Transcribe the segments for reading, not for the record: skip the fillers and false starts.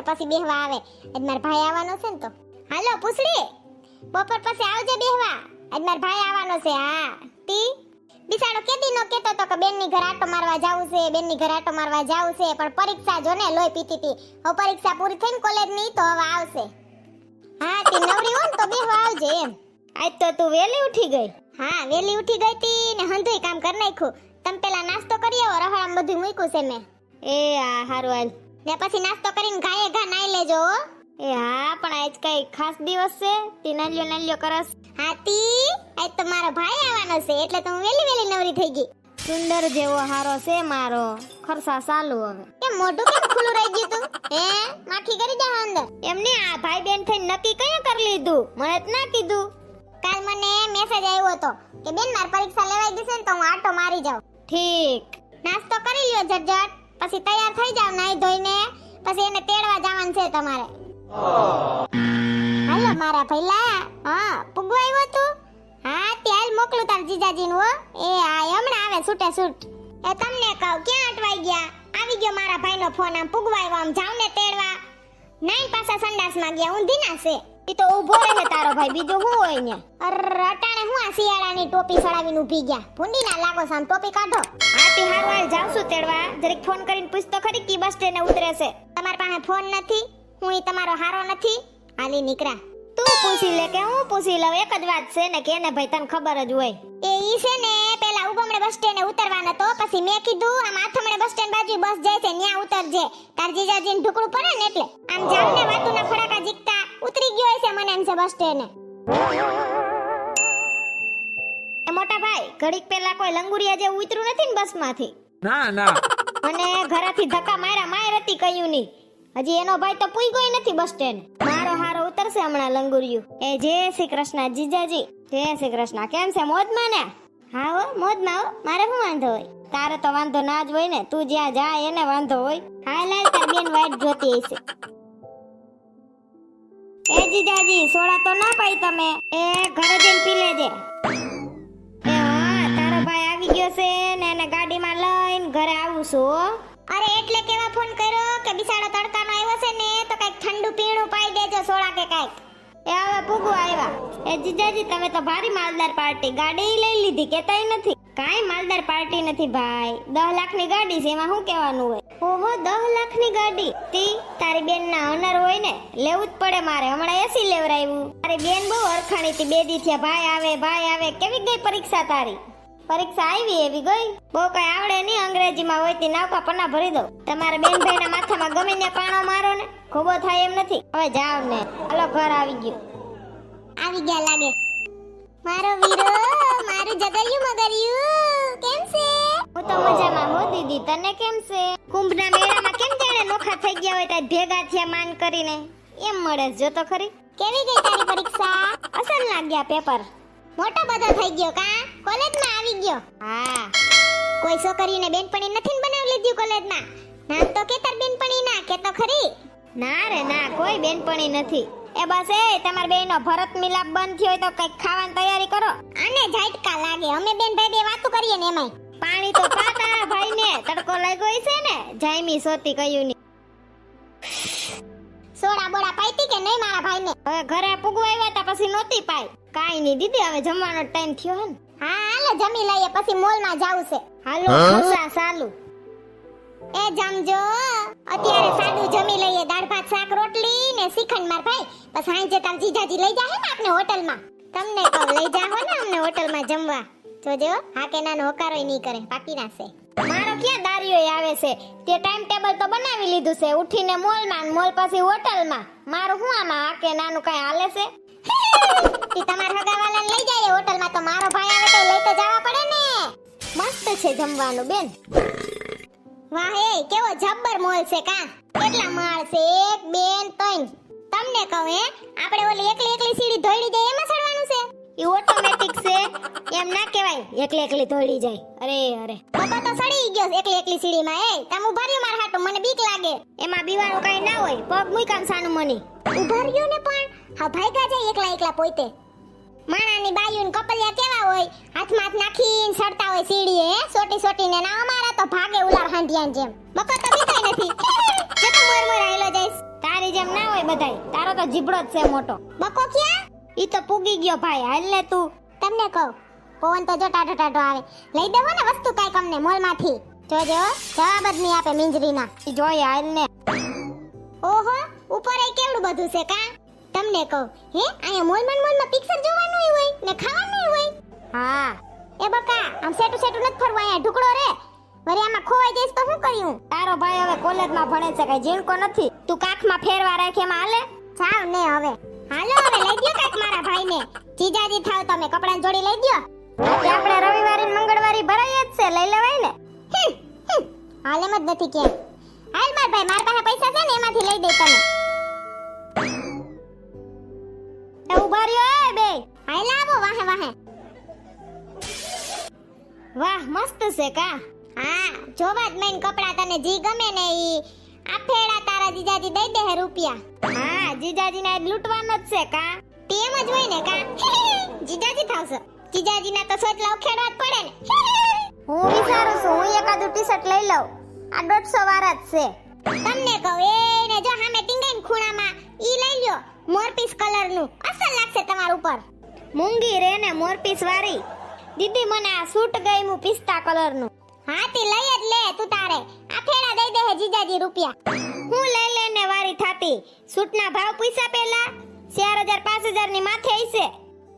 પછી બેહવા આવે. આજ મારા ભાઈ આવવાનો છે ને તો. હાલો પૂછડી, બપોર પછી આવજે બેહવા. આજ મારા ભાઈ આવવાનો છે. હા તી બિસાડો કેદી નો કેતો તો કે બેનની ઘર આટો મારવા જાવું છે, બેનની ઘર આટો મારવા જાવું છે, પણ પરીક્ષા જો ને લોહી પીતી હતી. હવે પરીક્ષા પૂરી થઈને કોલેજની તો હવે આવશે. હા તી નવરી હો ને તો બેહવા આવજે એમ. આજ તો તું વેલી ઉઠી ગઈ. હા વેલી ઉઠી ગઈ તી ને હંધુય કામ કરી નાખ્યું. તમે પેલા નાસ્તો કરી આવો, રહોડામાં બધું મૂક્યું છે મેં. એ આ હારું હાલ. ને પછી નાસ્તો કરીને ઘાયે ઘા નાઈ લેજો હો. એ હા પણ આજ કઈ ખાસ દિવસ છે, તી નાલ્યો કરસ. હાતી આજ તો મારો ભાઈ આવવાનો છે એટલે તો હું વેલી વેલી નવરી થઈ ગઈ. સુંદર જેવો હારો છે મારો, ખરસા ચાલુ હવે. એ મોઢું કેમ ખુલ્લું રહી ગયું તું? હે માખી કરી જા અંદર. એમને આ ભાઈ બેન થઈને નક્કી કયા કરી લીધું, મને જ ના કીધું. કાલ મને મેસેજ આવ્યો હતો કે બેન મારી પરીક્ષા લેવાઈ ગઈ છે ને તો હું આટો મારી જાઉં. ઠીક. નાસ્તો કરી લ્યો ઝટઝટ, પછી તૈયાર થઈ જાવ નાઈ ધોઈને, પછી એને તેડવા જવાનું છે તમારે. હાલો મારા ભઈલા. હા પુગો આવ્યો તું? હા ત્યાલ મોકલું તાર જીજાજીનું હો. એ આ હમણાં આવે છૂટે છૂટ. એ તમને કહું ક્યાં અટવાઈ ગયા? આવી ગયો મારા ભાઈનો ફોન. આમ પુગવા આવ્યો, આમ જાવ ને તેડવા. નાઈન પાછા સંડાસમાં ગયા, ઊંધી ના છે. ઈ તો ઊભો રહે તારો ભાઈ, બીજું શું હોય ને? અટાણે હું આ શિયાળાની ટોપી સડાવીને ઊભી ગયા. ભૂંડી ના લાગો સામ, ટોપી કાઢો. આતી હારું હાલ જાવ છું તેડવા. જરીક ફોન કરીને પૂછ તો ખરી કી બસ સ્ટેન્ડે ઉતરે છે. તમારી પાસે ફોન નથી? હું ઈ તમારો હારો નથી? હાલી નીકળા. તું પૂછી લે કે હું પૂછી લઉં, એક જ વાત છે ને કે એને ભાઈ તને ખબર જ હોય. એ ઈ છે ને પેલા ઉગમડે બસ સ્ટેન્ડે ઉતરવાના તો પછી મેં કીધું આમ આથમડે બસ સ્ટેન્ડ બાજુ બસ જાય છે ન્યા ઉતરજે. તાર જીજાજીને ઢુકડું પડે ને એટલે આમ જાવ ને વાતુના ફડાકા જીકતા ઉતરી ગયો હશે મને એમ છે બસ સ્ટેન્ડે. એ મોટા ભાઈ ઘડીક પેલા કોઈ લંગુરિયા જે ઉતર્યું નથી ને બસમાંથી? ના ના મને ઘરેથી ધક્કા માર્યા હતી કયું નહીં. હજી એનો ભાઈ તો પૂઈ નથી બસ સ્ટેન્ડ. મારો હારો ઉતરશે હમણાં લંગુરિયું. એ જય શ્રી કૃષ્ણ જીજાજી. જય શ્રી કૃષ્ણ. કેમ છે મોજમાં ને? હા હો મોજમાં હો. મારે શું વાંધો હોય? તારે તો વાંધો ના જ હોય ને, તું જ્યાં જાય એને વાંધો હોય. હા લાલ તાર બેન વાઈટ જોતી હશે. એ જીજાજી સોડા તો ના પાઈ તમે, એ ઘરે જઈને પી લેજે. એ હા તારો ભાઈ આવી ગયો છે ને એને ગાડીમાં લઈને ઘરે આવું છું હો. અરે એટલે કેવા ફોન કર્યો કે બિસાડો તડકાનો આવ્યો છે ને તો કઈક ઠંડુ પીણું પાઈ દેજો, સોડા કે કઈક. એ હવે પૂગો આવ્યા. એ જીજાજી તમે તો ભારી માલદાર પાર્ટી, ગાડી લઈ લીધી કેતાય નથી. કાઈ માલદાર પાર્ટી નથી ભાઈ, 10 લાખની ગાડી છે, એમાં શું કહેવાનું હોય? ઓહો 10 લાખની ગાડી? તી તારી બેન ના ઓનર હોય ને, લેવું જ પડે મારે. હમણાં એસી લેવરાયું. તારી બેન બહુ અરખાણી હતી, 2 દી થયા ભાઈ આવે. કેવી ગઈ પરીક્ષા તારી? પરીક્ષા આવી એવી ગઈ? બહુ કઈ આવડે નહીં અંગ્રેજીમાં હોય તી નાવકા પન્ના ભરી દો. તમારા બેન ભાઈના માથામાં ગમે ને પાણો મારો ને ખોબો થાય એમ નથી. હવે જાવ ને. હાલો ઘર આવી ગયું. આવી ગયા લાગે. મારો વીરો, મારું જગરિયું મગરિયું કેમ છે? હું તો મજામાં હો દીદી, તને કેમ છે? કુંભના મેળામાં કેમ જાણે નોખા થઈ ગયા હોય ત્યાં ભેગા થયા માન કરીને એમ મળે જો તો ખરી. કેવી ગઈ તારી પરીક્ષા? અસલ લાગ્યા પેપર. મોટો બધો થઈ ગયો કા? કોલેજમાં આવી ગયો? હા. કોઈ છોકરીને બેનપણી નથી બનાવી લીધી કોલેજમાં? નામ તો કે તાર બેનપણી ના કે તો ખરી. ના રે ના, કોઈ બેનપણી નથી. એ બસ એ તમાર બેયનો ભરત મિલાપ બંધ થયો હોય તો કઈક ખાવાની તૈયારી કરો. આને ઝાટકા લાગે, અમે બેન ભાઈ બે વાતો કરીએ ને એમાંય. પાણી તો પા તારા ભાઈને, તડકો લાગ્યો છે ને, જાયમી સોતી કયું ની. સોડા બોડા પાઈતી કે નહીં મારા ભાઈને? હવે ઘરે પૂગવા આવ્યા તા પછી નોતી પાઈ. કાઈ નહીં દીદી, હવે જમવાનો ટાઈમ થયો હે ને. હા હાલો જમી લઈએ, પછી મોલમાં જાવું છે. હાલો ખુશા ચાલુ. એ જમજો. અત્યારે સાદું જમી લઈએ, દાળ ભાત શાક રોટલી ને શ્રીખંડ માર ભાઈ. પછી સાંજે તાર જીજાજી લઈ જાહે ને આપણે હોટલમાં. તમને કહું લઈ જાહો ને અમને હોટલમાં જમવા. જોજો હા કે નાનો હોકારોય નહીં કરે, પાકી નાખશે. મારો ક્યાં દારિયો આવે છે? તે ટાઈમ ટેબલ તો બનાવી લીધું છે, ઉઠીને મોલમાં, મોલ પછી હોટલમાં. મારું શું આમાં આ કે નાનું કઈ હાલે છે? ઈ તમાર હગાવાલાને લઈ જાય હોટલમાં તો મારો ભાઈ આવે તો લઈ તો જવા પડે ને. મસ્ત છે જમવાનું બેન. વાહ એ કેવો જબ્બર મોલ છે કા? કેટલા માળ છે? 1 2 3. તમને કહું હે, આપણે ઓલી એકલી સીડી ધોઈડી જાય એમાં ચડવાનું છે? ઈ ઓટોમેટિક છે, એમ ના કહેવાય એકલી ધોડી જાય. અરે બાપા તો સડી ગયો એકલી સીડીમાં. એ તમ ઉભા રહ્યો માર હાટુ, મને બીક લાગે. એમાં બીવાનું કઈ ના હોય, પગ મૂકામ સાનું મની. ઉભા રહ્યો ને પણ હા ભાઈગા જાય એકલા પોતે. માણાની બાયુન કપલિયા કેવા હોય, હાથમાં હાથ નાખીને સડતા હોય સીડીએ, સોટીને ના. અમારા તો ભાગે ઉલાર હાંડિયાન જેમ. બકો તો બીકાય નથી. જતો મોર આયલો જઈશ. તારી જેમ ના હોય બધાય, તારો તો જીબડો જ છે મોટો. બકો ક્યાં? ઈ તો પૂગી ગયો ભાઈ, હાલ ને તું. તમને કહું, પવન તો જો ટાઢો ટાઢો આવે. લઈ દેવો ને વસ્તુ કાંઈક અમને મોલમાંથી. જોજો જવાબ જ નહીં આપે મિંજરીના. ઈ જોઈએ હાલ ને. ઓહો, ઉપર એ કેવડું બધું છે કા? તમને કહું, હે અહીંયા મોલમાં પિક્ચર જોવાનું હોય ને ખાવાનું હોય. હા એ બકા, આમ સેટું સેટું નથી ફરવું, અહીંયા ઢુકડો રે. વળી આમાં ખોવાઈ જઈશ તો શું કર્યું? તારો ભાઈ હવે કોલેજમાં ભણે છે, કઈ ઝીણકો નથી. તું કાખમાં ફેરવા રાખે એમાં હાલે. જાવ ને હવે. હાલો હવે લઈ દ્યો કાંઈક મારા ભાઈને. જીજાજી થાવ તમે, કપડાની જોડી લઈ દ્યો. આજે આપણે રવિવારે ને મંગળવારે ભરાય જ છે, લઈ લેવાય ને. હાલ એમ જ નથી કે. હાલ માર ભાઈ, મારા પાસે પૈસા છે ને એમાંથી લઈ દે તને. એ ઉભા રહ્યો એ બે. હાલ આવો વાહે વાહે. વાહ મસ્ત છે કા. હા, જોવા જ મેન કપડા તને જી ગમે ને ઈ આ ફેડા તારા જીજાજી દઈ દે હે રૂપિયા. હા જીજાજીને આજ લૂંટવાનો જ છે કા. તેમ જ હોય ને કા. જીજાજી થાવશે. જીજાજીના તો સોચલા ઉખેડવા જ પડે ને. હું વિચારું છું હું એકાદું ટી-શર્ટ લઈ લઉં. આ 150 વાળા જ છે. તમને કહું, એને જો સામે ટીંગાઈને ખૂણામાં ઈ લઈ લ્યો, મોરપીસ કલરનું. અસલ લાગશે તમાર ઉપર. મૂંગી રે ને મોરપીસ વાળી. દીદી મને આ સૂટ ગયું પિસ્તા કલરનું. હા તે લઈ જ લે તું તારે. આ ફેડા દઈ દે હે જીજાજી રૂપિયા. હું લઈ લઈને વારી થાતી. સૂટના ભાવ પૂછ્યા પેલા 4000 5000 ની માથે હશે.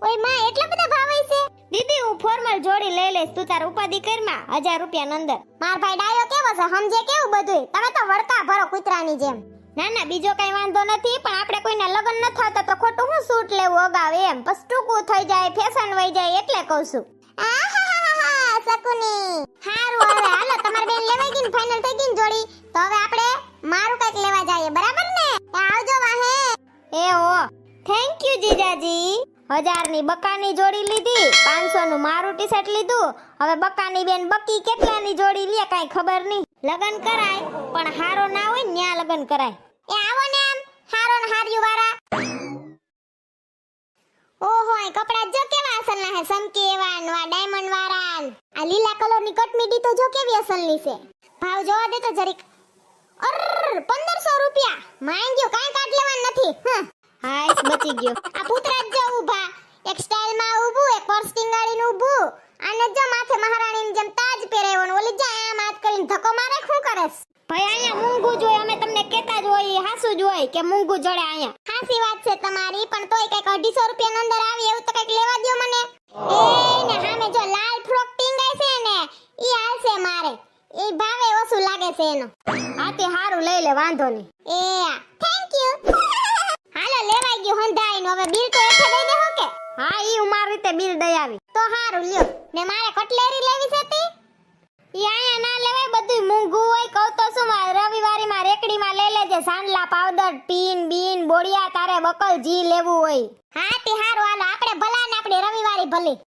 ઓય માં, એટલા બધા ભાવ હશે? દીદી હું ફોર્મલ જોડી લઈ લઈશ, તું તાર ઉપાધિ કરમાં 1000 રૂપિયા અંદર. માર ભાઈ ડાયો કેવો છે, સમજે કેવું બધું. તમે તો વળકા ભરો કૂતરાની જેમ. ના ના બીજો કઈ વાંધો નથી, પણ આપણે કોઈને લગન ન થતા તો ખોટું હું સૂટ લેવું અગાવે એમ. પછી ટૂંકું થઈ જાય, ફેશન વઈ જાય એટલે કહું છું. આહાહાહા, સકુની. હારું હવે હાલો, તમાર બેન લેવાઈ ગઈ ને, ફાઇનલ થઈ ગઈ ને જોડી. તો હવે આપણે મારું કઈક લેવા જઈએ, બરાબર ને? આવજો વાહે. એ ઓ થેન્ક યુ જીજાજી. 1000 ની બકાની જોડી લીધી, 500 નું મારું ટી-શર્ટ લીધું. હવે બકાની બેન બકી કેટલાની જોડી લે કઈ ખબર નહીં. લગન કરાય પણ હારો ના હોય ને ન્યા લગન કરાય. એ આવો ને આમ, હારો ને હાર્યું વાળા. ઓહો, આ કપડા જો કેવા અસલના હે, સમકી એવા ને આ ડાયમંડ વાળા. આ લીલા કલરની કટમીડી તો જો કેવી અસલની છે. ભાવ જોવા દે તો જરીક. અર 1500 રૂપિયા. માંગ્યો કાઈ કાઢ લેવાનું નથી. હાઈસ બચી ગયો. આ પુતરા જ જો ઊભા, એક સ્ટાઇલમાં ઊભું, એક પર્સ ટીંગાડીને ઊભું. આને જો માથે મહારાણીની જેમ તાજ પહેરાવ્યો ને ઓલી જા આમ હાથ કરીને ધક્કો મારે. શું કરેસ ભાઈ? અહીંયા મૂંગું જોઈ, અમે તમને કહેતા જ હોય હાસુ જ હોય કે મૂંગું જડે અહીંયા. હાસી વાત છે તમારી, પણ તોય કઈક 250 રૂપિયા અંદર આવી એવું તો કઈક લેવા દ્યો મને. એ ને સામે જો લાલ ફ્રોક ટીંગાય છે ને ઈ હાલશે મારે. ઈ ભાવે ઓછું લાગે છે એનો. હા તે હારું લઈ લે, વાંધો નહીં. એ થેન્ક યુ. હાલો લેવાઈ ગયું હંધાઈ નો. હવે બિલ તો એઠે દઈ દેહો કે? હા ઈ હું મારી રીતે બિલ દઈ આવી. તો હારું લ્યો. ને મારે કટલેરી લેવી છે તી. ઈ અહીંયા ના લેવાય, બધું મૂંગું હોય. કહું તો શું, રવિવારીમાં રેકડીમાં લઈ લેજે. સાંડલા પાવડર પીન બીન બોડિયા તારે બકલ જી લેવું હોય. હા તે હારું હાલો, આપણે ભલા ને આપણી રવિવારી ભલી.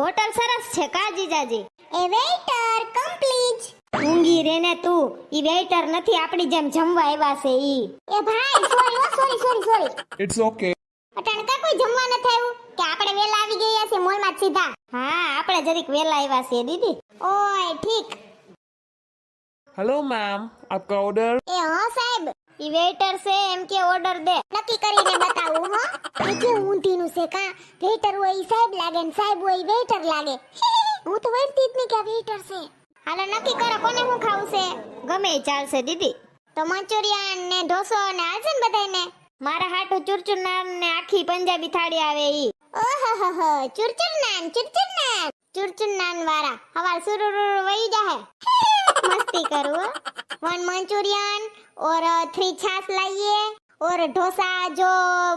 હોટલ સરસ છે કા જીજાજી? એ વેઇટર કમ પ્લીઝ. ઊંઘી રે ને તું. ઈ વેઇટર નથી, આપણી જેમ જમવા આવ્યા છે ઈ. એ ભાઈ સોરી. It's okay. અટાણે કા કોઈ જમવા ન થયું કે આપણે વેલા આવી ગયા છે મોલમાં સીધા? હા આપણે જરીક વેલા આવ્યા છે દીદી. ઓય ઠીક. Hello, ma'am. आपका order? એ હા સાહેબ, ઈ વેઇટર છે એમ કે ઓર્ડર દે. નક્કી કરીને બતાવું હો. એ કે ઊંધીનું છે કા? વેઇટર હોય ઈ સાહેબ લાગે ને સાહેબ હોય ઈ વેઇટર લાગે. હું તો વેઇટતી જ નહીં કે આ વેઇટર છે. હાલો નક્કી કરો કોને શું ખાવું છે. ગમે ઈ ચાલશે દીદી. તો મંચુરિયન ને ઢોસો ને હાલશે ને બધાયને? મારા હાટુ ચુરચુર નાન ને આખી પંજાબી થાળી આવે ઈ. ઓહોહો, ચુરચુર નાન વાળા હવાર સુરુરુ વહી જાહે. मस्ती करो. 1 मंचूरियन और 3 छाछ लाइए और डोसा जो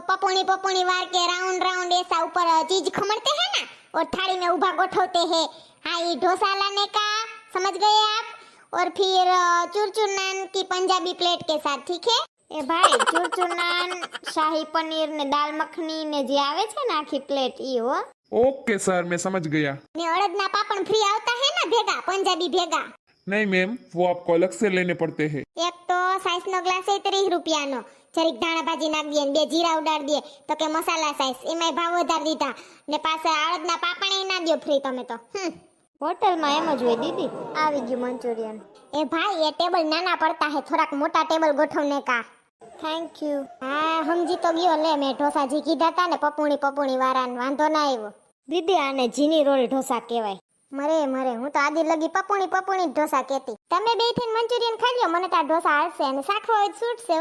पपोनी वार के राउंड ऐसा ऊपर चीज खमड़ते हैं ना और थाली में उभा गोठवते हैं. हाँ ये डोसा लाने का, समझ गए आप? और फिर चूरचूर नान की पंजाबी प्लेट के साथ, ठीक है? એ ભાઈ ચૂરચૂર નાન શાહી પનીર ને દાલ મખની ને જે આવે છે ને આખી પ્લેટ ઈ હો. ओके सर, मैं समझ गया. ने अड़दना पापड़ फ्री आता है ना भेगा, पंजाबी भेगा. नहीं मैम, वो आपको अलग से लेने पड़ते हैं. एक तो साइज नो ग्लास है 30 रुपया नो. जरीक धाणा भाजी नाख दिए, 2 जीरा उडाड़ दिए तो के मसाला साइज एमाय भाव વધાર દીધા ને પાછા અડદના પાપણે ના દ્યો ફ્રી તમે તો. હોટલમાં એમ જ હોય દીદી. આવી ગયું મંચુરિયન. ए भाई ये टेबल नाना पड़ता है, थोड़ा मोटा टेबल गोठवने का. Thank you. હા સમજી તો ગયો. લે મેં ઢોસાજી કીધા તા ને પપુણી વાળાને, વાંધો ના આવ્યો. દીદી આને જીની રોલ ઢોસા કહેવાય. મરે હું તો આદિ લગી પપુણી જ ઢોસા કેતી. તમે બે થઈને મંચુરિયન ખાઈ લ્યો, મને તો આ ઢોસા હાલશે અને શાખવા હોય છૂટ છે.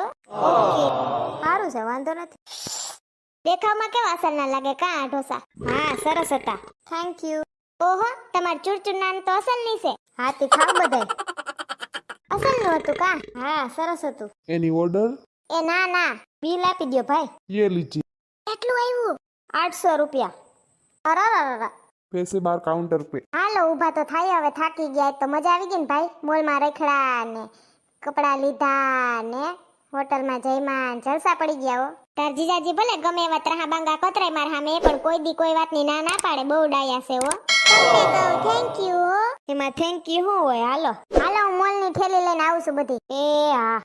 ઓકે સારું છે, વાંધો નથી. દેખાવમાં કેવા અસલ ના લાગે કા આ ઢોસા? હા સરસ હતા. Thank you. ઓહો તમાર ચૂરચૂર તો અસલ ની છે. હા તે ખાવ બધાય. અસલ નું હતું કા? હા સરસ હતું. Any order? એ ના બિલ આપી દ્યો ભાઈ. ये लीजिए. કેટલું આવ્યું? 800 રૂપિયા. અરર. पैसे बाहर काउंटर पे. હાલો ઊભા તો થાય, હવે થાકી ગયા તો મજા આવી ગઈ ને ભાઈ. મોલમાં રખડા ને કપડા લીધા ને હોટલમાં જઈમાં જલસા પડી ગયા હો. તાર જીજાજી ભલે ગમે એવા ત્રાહા બાંગા કતરાય માર સામે, પણ કોઈ દી કોઈ વાતની ના પાડે. બહુ ડાયા છે હો. તમને કહું થેન્ક યુ હો. એમાં થેન્ક યુ શું હોય? હાલો હાલો હું મોલની થેલી લઈને આવું છું બધી. એ હા.